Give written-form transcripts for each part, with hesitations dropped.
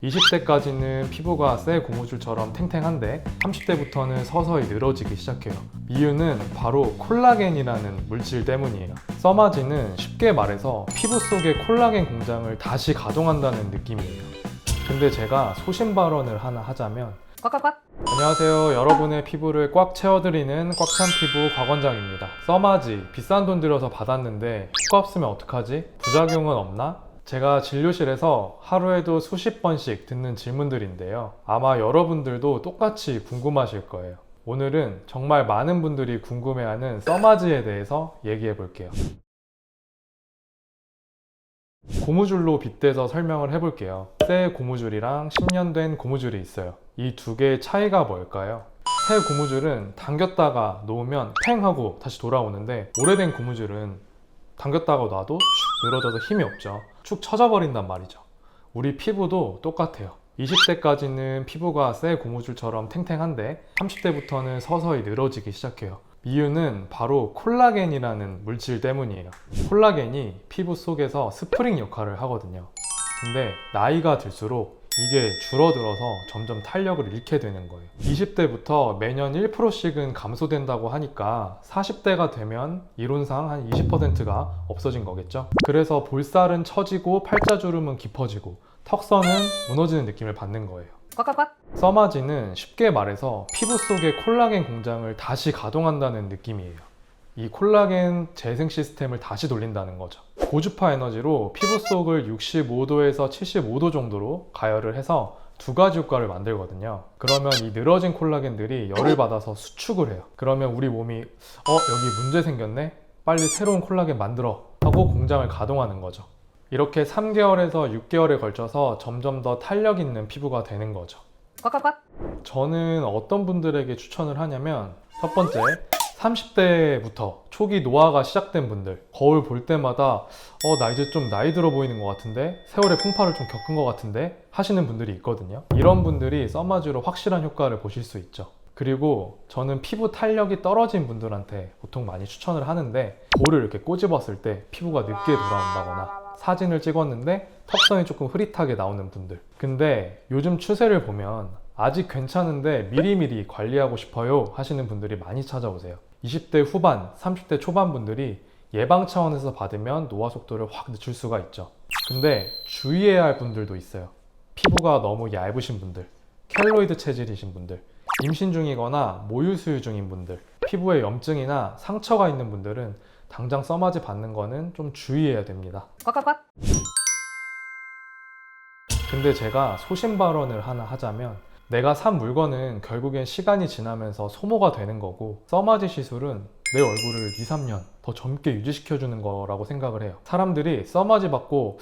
20대까지는 피부가 새 고무줄처럼 탱탱한데 30대부터는 서서히 늘어지기 시작해요. 이유는 바로 콜라겐이라는 물질 때문이에요. 써마지는 쉽게 말해서 피부 속의 콜라겐 공장을 다시 가동한다는 느낌이에요. 근데 제가 소신 발언을 하나 하자면 꽉꽉꽉. 안녕하세요. 여러분의 피부를 꽉 채워드리는 꽉 찬 피부 곽원장입니다. 써마지 비싼 돈 들여서 받았는데 효과 없으면 어떡하지? 부작용은 없나? 제가 진료실에서 하루에도 수십 번씩 듣는 질문들인데요. 아마 여러분들도 똑같이 궁금하실 거예요. 오늘은 정말 많은 분들이 궁금해하는 써마지에 대해서 얘기해 볼게요. 고무줄로 빗대서 설명을 해볼게요. 새 고무줄이랑 10년 된 고무줄이 있어요. 이 두 개의 차이가 뭘까요? 새 고무줄은 당겼다가 놓으면 팽 하고 다시 돌아오는데 오래된 고무줄은 당겼다가 놔도 축 늘어져서 힘이 없죠. 축 처져버린단 말이죠. 우리 피부도 똑같아요. 20대까지는 피부가 새 고무줄처럼 탱탱한데 30대부터는 서서히 늘어지기 시작해요. 이유는 바로 콜라겐이라는 물질 때문이에요. 콜라겐이 피부 속에서 스프링 역할을 하거든요. 근데 나이가 들수록 이게 줄어들어서 점점 탄력을 잃게 되는 거예요. 20대부터 매년 1%씩은 감소된다고 하니까 40대가 되면 이론상 한 20%가 없어진 거겠죠. 그래서 볼살은 처지고 팔자주름은 깊어지고 턱선은 무너지는 느낌을 받는 거예요. 꽉꽉꽉. 써마지는 쉽게 말해서 피부 속의 콜라겐 공장을 다시 가동한다는 느낌이에요. 이 콜라겐 재생 시스템을 다시 돌린다는 거죠. 고주파 에너지로 피부 속을 65도에서 75도 정도로 가열을 해서 두 가지 효과를 만들거든요. 그러면 이 늘어진 콜라겐들이 열을 받아서 수축을 해요. 그러면 우리 몸이 여기 문제 생겼네? 빨리 새로운 콜라겐 만들어 하고 공장을 가동하는 거죠. 이렇게 3개월에서 6개월에 걸쳐서 점점 더 탄력 있는 피부가 되는 거죠. 꽉꽉꽉. 저는 어떤 분들에게 추천을 하냐면 첫 번째, 30대부터 초기 노화가 시작된 분들, 거울 볼 때마다 나 이제 좀 나이 들어 보이는 것 같은데, 세월의 풍파를 좀 겪은 것 같은데 하시는 분들이 있거든요. 이런 분들이 써마지로 확실한 효과를 보실 수 있죠. 그리고 저는 피부 탄력이 떨어진 분들한테 보통 많이 추천을 하는데, 볼을 이렇게 꼬집었을 때 피부가 늦게 돌아온다거나 사진을 찍었는데 턱선이 조금 흐릿하게 나오는 분들. 근데 요즘 추세를 보면 아직 괜찮은데 미리미리 관리하고 싶어요 하시는 분들이 많이 찾아오세요. 20대 후반, 30대 초반 분들이 예방 차원에서 받으면 노화 속도를 확 늦출 수가 있죠. 근데 주의해야 할 분들도 있어요. 피부가 너무 얇으신 분들, 켈로이드 체질이신 분들, 임신 중이거나 모유 수유 중인 분들, 피부에 염증이나 상처가 있는 분들은 당장 써마지 받는 거는 좀 주의해야 됩니다. 꽉꽉꽉. 근데 제가 소신 발언을 하나 하자면, 내가 산 물건은 결국엔 시간이 지나면서 소모가 되는 거고, 써마지 시술은 내 얼굴을 2, 3년 더 젊게 유지시켜주는 거라고 생각을 해요. 사람들이 써마지 받고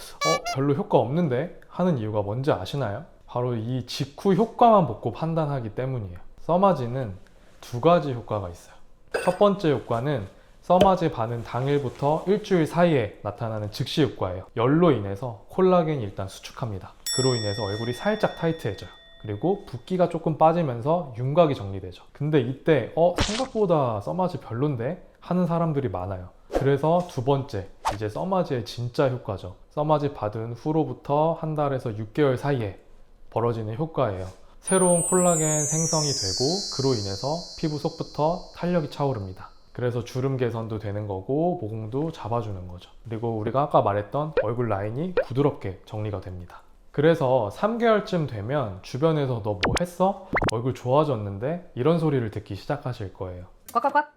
별로 효과 없는데 하는 이유가 뭔지 아시나요? 바로 이 직후 효과만 보고 판단하기 때문이에요. 써마지는 두 가지 효과가 있어요. 첫 번째 효과는 써마지 바른 당일부터 일주일 사이에 나타나는 즉시 효과예요. 열로 인해서 콜라겐이 일단 수축합니다. 그로 인해서 얼굴이 살짝 타이트해져요. 그리고 붓기가 조금 빠지면서 윤곽이 정리되죠. 근데 이때 생각보다 써마지 별론데? 하는 사람들이 많아요. 그래서 두 번째, 이제 써마지의 진짜 효과죠. 써마지 받은 후로부터 한 달에서 6개월 사이에 벌어지는 효과예요. 새로운 콜라겐 생성이 되고, 그로 인해서 피부 속부터 탄력이 차오릅니다. 그래서 주름 개선도 되는 거고, 모공도 잡아주는 거죠. 그리고 우리가 아까 말했던 얼굴 라인이 부드럽게 정리가 됩니다. 그래서 3개월쯤 되면 주변에서 너 뭐 했어? 얼굴 좋아졌는데? 이런 소리를 듣기 시작하실 거예요. 꽉꽉꽉.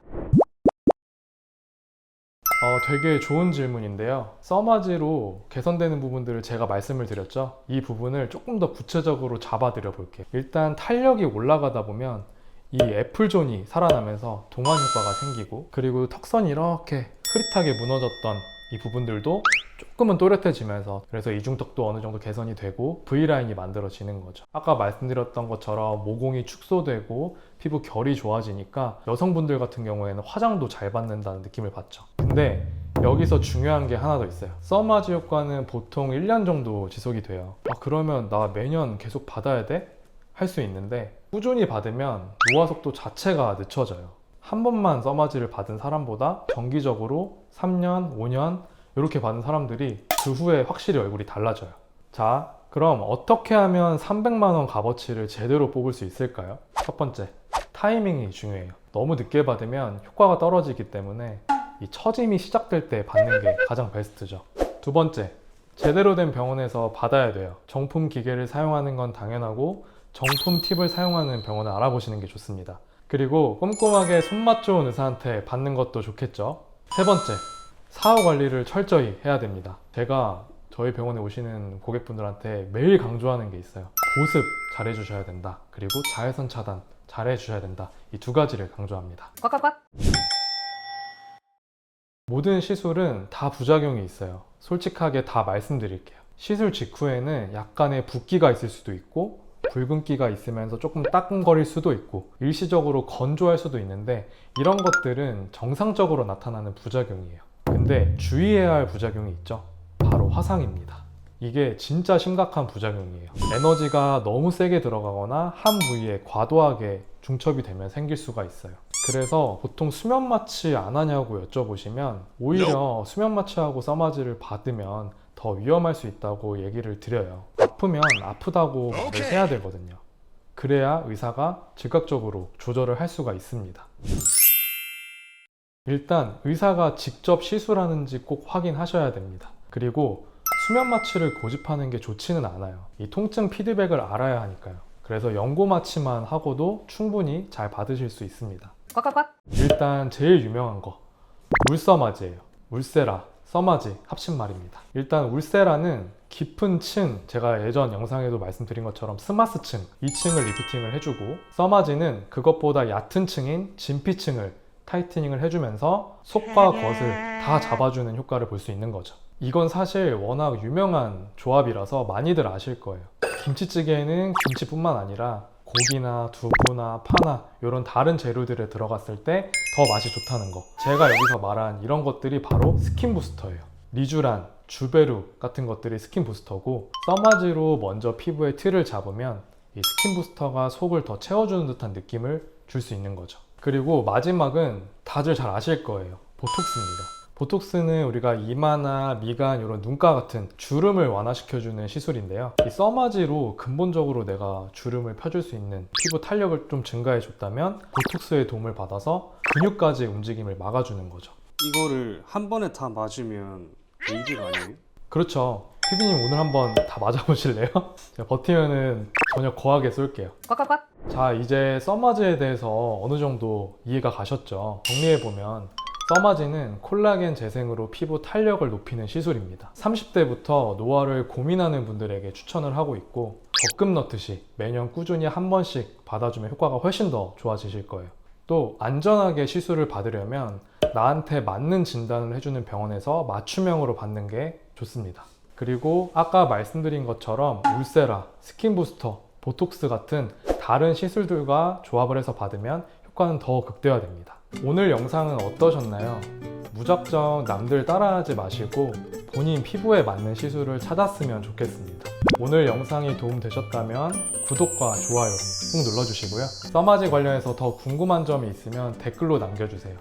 되게 좋은 질문인데요. 써마지로 개선되는 부분들을 제가 말씀을 드렸죠. 이 부분을 조금 더 구체적으로 잡아드려 볼게요. 일단 탄력이 올라가다 보면 이 애플존이 살아나면서 동안 효과가 생기고, 그리고 턱선이 이렇게 흐릿하게 무너졌던 이 부분들도 조금은 또렷해지면서, 그래서 이중턱도 어느 정도 개선이 되고 V라인이 만들어지는 거죠. 아까 말씀드렸던 것처럼 모공이 축소되고 피부 결이 좋아지니까 여성분들 같은 경우에는 화장도 잘 받는다는 느낌을 받죠. 근데 여기서 중요한 게 하나 더 있어요. 써마지 효과는 보통 1년 정도 지속이 돼요. 그러면 나 매년 계속 받아야 돼? 할 수 있는데, 꾸준히 받으면 노화 속도 자체가 늦춰져요. 한 번만 써마지를 받은 사람보다 정기적으로 3년, 5년 이렇게 받은 사람들이 그 후에 확실히 얼굴이 달라져요. 자, 그럼 어떻게 하면 300만 원 값어치를 제대로 뽑을 수 있을까요? 첫 번째, 타이밍이 중요해요. 너무 늦게 받으면 효과가 떨어지기 때문에 이 처짐이 시작될 때 받는 게 가장 베스트죠. 두 번째, 제대로 된 병원에서 받아야 돼요. 정품 기계를 사용하는 건 당연하고 정품 팁을 사용하는 병원을 알아보시는 게 좋습니다. 그리고 꼼꼼하게 손맛 좋은 의사한테 받는 것도 좋겠죠. 세 번째, 사후 관리를 철저히 해야 됩니다. 제가 저희 병원에 오시는 고객분들한테 매일 강조하는 게 있어요. 보습 잘 해주셔야 된다. 그리고 자외선 차단 잘 해주셔야 된다. 이 두 가지를 강조합니다. 꽉꽉꽉. 모든 시술은 다 부작용이 있어요. 솔직하게 다 말씀드릴게요. 시술 직후에는 약간의 붓기가 있을 수도 있고 붉은기가 있으면서 조금 따끔거릴 수도 있고 일시적으로 건조할 수도 있는데 이런 것들은 정상적으로 나타나는 부작용이에요. 근데 주의해야 할 부작용이 있죠. 바로 화상입니다. 이게 진짜 심각한 부작용이에요. 에너지가 너무 세게 들어가거나 한 부위에 과도하게 중첩이 되면 생길 수가 있어요. 그래서 보통 수면 마취 안 하냐고 여쭤보시면 오히려 수면 마취하고 써마지를 받으면 더 위험할 수 있다고 얘기를 드려요. 아프면 아프다고 말을 해야 되거든요. 그래야 의사가 즉각적으로 조절을 할 수가 있습니다. 일단 의사가 직접 시술하는지 꼭 확인하셔야 됩니다. 그리고 수면 마취를 고집하는 게 좋지는 않아요. 이 통증 피드백을 알아야 하니까요. 그래서 연고 마취만 하고도 충분히 잘 받으실 수 있습니다. 꽉꽉꽉. 일단 제일 유명한 거 울서마지예요. 울세라, 써마지 합친 말입니다. 일단 울세라는 깊은 층, 제가 예전 영상에도 말씀드린 것처럼 스마스층, 2층을 리프팅을 해주고 써마지는 그것보다 얕은 층인 진피층을 타이트닝을 해주면서 속과 겉을 다 잡아주는 효과를 볼 수 있는 거죠. 이건 사실 워낙 유명한 조합이라서 많이들 아실 거예요. 김치찌개에는 김치뿐만 아니라 고기나 두부나 파나 이런 다른 재료들에 들어갔을 때 더 맛이 좋다는 거. 제가 여기서 말한 이런 것들이 바로 스킨 부스터예요. 리쥬란, 주베루 같은 것들이 스킨 부스터고 써마지로 먼저 피부의 틀을 잡으면 이 스킨 부스터가 속을 더 채워주는 듯한 느낌을 줄 수 있는 거죠. 그리고 마지막은 다들 잘 아실 거예요. 보톡스입니다. 보톡스는 우리가 이마나 미간 이런 눈가 같은 주름을 완화시켜주는 시술인데요. 이 써마지로 근본적으로 내가 주름을 펴줄 수 있는 피부 탄력을 좀 증가해줬다면 보톡스의 도움을 받아서 근육까지 움직임을 막아주는 거죠. 이거를 한 번에 다 맞으면 AD 아니에요? 그렇죠. 피디님 오늘 한번 다 맞아보실래요? 제가 버티면은 전혀 거하게 쏠게요. 꽉꽉꽉. 자, 이제 써마지에 대해서 어느 정도 이해가 가셨죠? 정리해보면 써마지는 콜라겐 재생으로 피부 탄력을 높이는 시술입니다. 30대부터 노화를 고민하는 분들에게 추천을 하고 있고 적금 넣듯이 매년 꾸준히 한 번씩 받아주면 효과가 훨씬 더 좋아지실 거예요. 또 안전하게 시술을 받으려면 나한테 맞는 진단을 해주는 병원에서 맞춤형으로 받는 게 좋습니다. 그리고 아까 말씀드린 것처럼 울세라, 스킨 부스터, 보톡스 같은 다른 시술들과 조합을 해서 받으면 효과는 더 극대화됩니다. 오늘 영상은 어떠셨나요? 무작정 남들 따라하지 마시고 본인 피부에 맞는 시술을 찾았으면 좋겠습니다. 오늘 영상이 도움되셨다면 구독과 좋아요 꾹 눌러주시고요. 써마지 관련해서 더 궁금한 점이 있으면 댓글로 남겨주세요.